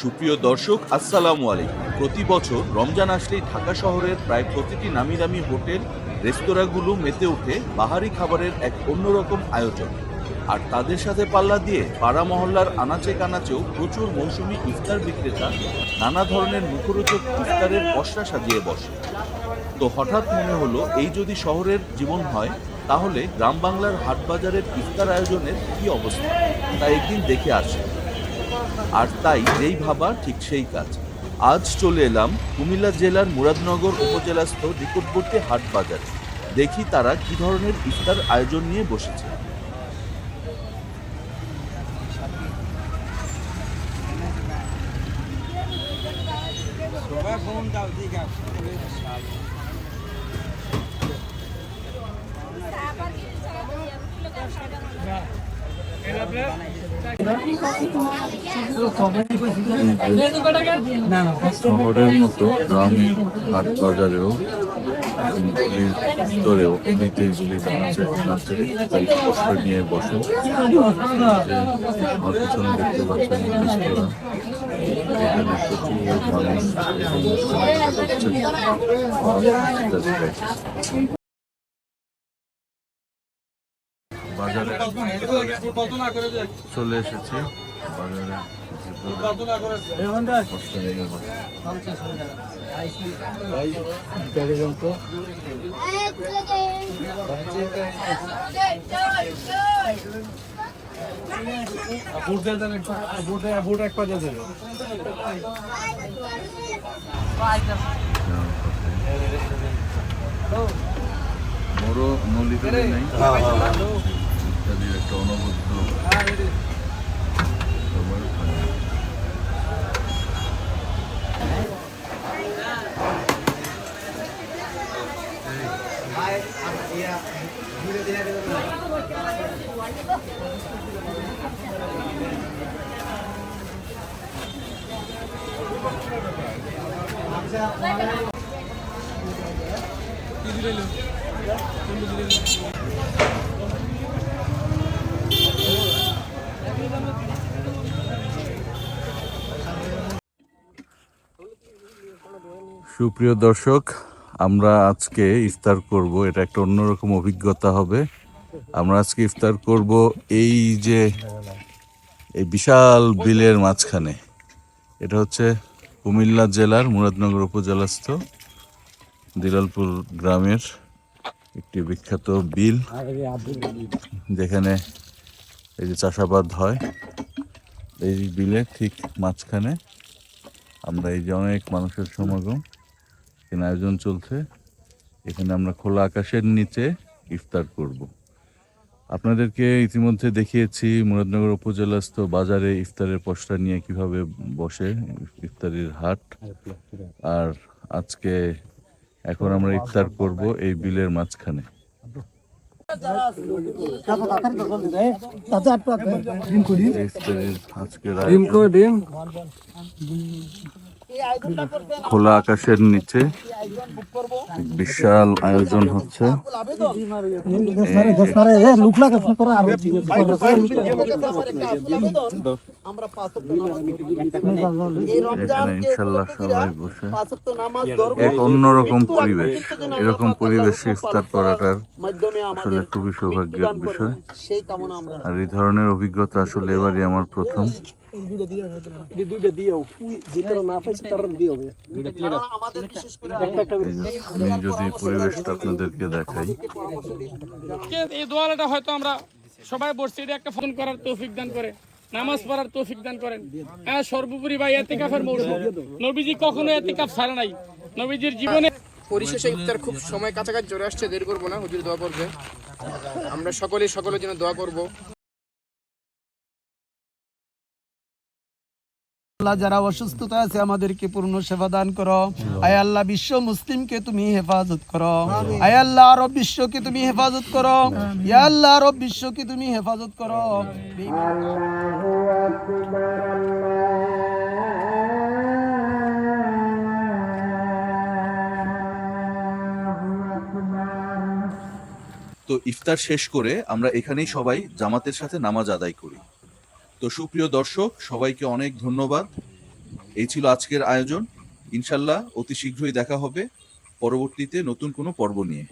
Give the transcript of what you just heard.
সুপ্রিয় দর্শক, আসসালামু আলাইকুম। প্রতি বছর রমজান আসলেই ঢাকা শহরের প্রায় প্রতিটি নামি দামি হোটেল রেস্তোরাঁগুলো মেতে ওঠে বাহারি খাবারের এক অন্যরকম আয়োজন। আর তাদের সাথে পাল্লা দিয়ে পাড়া মহল্লার আনাচে কানাচেও প্রচুর মৌসুমি ইফতার বিক্রেতা নানা ধরনের মুখরোচক ইফতারের পসরা সাজিয়ে বসে। তো হঠাৎ মনে হলো, এই যদি শহরের জীবন হয় তাহলে গ্রাম বাংলার হাট বাজারের ইফতার আয়োজনের কি অবস্থা, তা একদিন দেখে আসে। আর তাই যেই ভাবা ঠিক সেই কাজ। আজ চলে এলাম কুমিল্লা জেলার মুরাদনগর উপজেলাস্থ নিকটবর্তী হাট বাজারে। দেখি তারা কি ধরনের ইফতার আয়োজন নিয়ে বসেছে। শহরের মতো গ্রামে হাট বাজারেও ভিতরেও এমনিতেগুলি নাচে কষ্ট নিয়ে বসে। আমার পিছনে দেখতে পাচ্ছেন রেস্তোরাঁ, এখানে প্রচুর মানুষ বাজারে চলে এসেছি। বাজারে বড় নলিতে নেই, ইত্যাদির একটা অনবদ্য সুপ্রিয় দর্শক, আমরা আজকে ইফতার করব। এটা একটা অন্যরকম অভিজ্ঞতা হবে। আমরা আজকে ইফতার করব এই যে এই বিশাল বিলের মাঝখানে। এটা হচ্ছে কুমিল্লা জেলার মুরাদনগর উপজেলাস্থ দিলালপুর গ্রামের একটি বিখ্যাত বিল, যেখানে এই যে চাষাবাদ হয়। এই বিলের ঠিক মাঝখানে আমরা এই যে অনেক মানুষের সমাগম, এখানে আয়োজন চলছে। এখানে আমরা খোলা আকাশের নিচে ইফতার করব। আপনাদেরকে ইতিমধ্যে দেখিয়েছি মুরাদনগর উপজেলাস্থ বাজারে ইফতারের পসরা নিয়ে কিভাবে বসে ইফতারির হাট। আর আজকে এখন আমরা ইফতার করব এই বিলের মাঝখানে। খোলা আকাশের নিচে বিশাল আয়োজন হচ্ছে। এখানে ইনশাল্লাহ সবাই বসে এক অন্যরকম পরিবেশ। এরকম পরিবেশে ইফতার করাটার আসলে খুবই সৌভাগ্যের বিষয়। আর এই ধরনের অভিজ্ঞতা আসলে এবারই আমার প্রথম। আমি যদি পরিবেশটা আপনাদেরকে দেখাই, এই দোয়ালাটা হয়তো আমরা সবাই বসছি, এটা একটা ফোন করার তৌফিক দান করে, নামাজ পড়ার তৌফিক দান করেন। হ্যাঁ, সর্বোপরি ভাই ইতিকাফের মৌসুম, নবীজি কখনো ইতিকাফ ছাড়ে নাই নবীজির জীবনে। পরিশেষে ইফতার খুব সময় কাছাকাছি চলে আসছে, দেরি করবো না, হুজুর দোয়া করবে। আমরা সকলের জন্য দোয়া করব। আল্লাহ, যারা অসুস্থতা আছে আমাদেরকে পূর্ণ সেবা দান করো। আয় আল্লাহ, বিশ্ব মুসলিমকে তুমি হেফাজত করো। আয় আল্লাহ, আরব বিশ্বকে তুমি হেফাজত করো। ইয়া আল্লাহ, আরব বিশ্বকে তুমি হেফাজত করো। তো ইফতার শেষ করে আমরা এখানেই সবাই জামাতের সাথে নামাজ আদায় করি। তো সুপ্রিয় দর্শক, সবাইকে অনেক ধন্যবাদ। এই ছিল আজকের আয়োজন। ইনশাল্লাহ অতি শীঘ্রই দেখা হবে পরবর্তীতে নতুন কোনো পর্ব নিয়ে।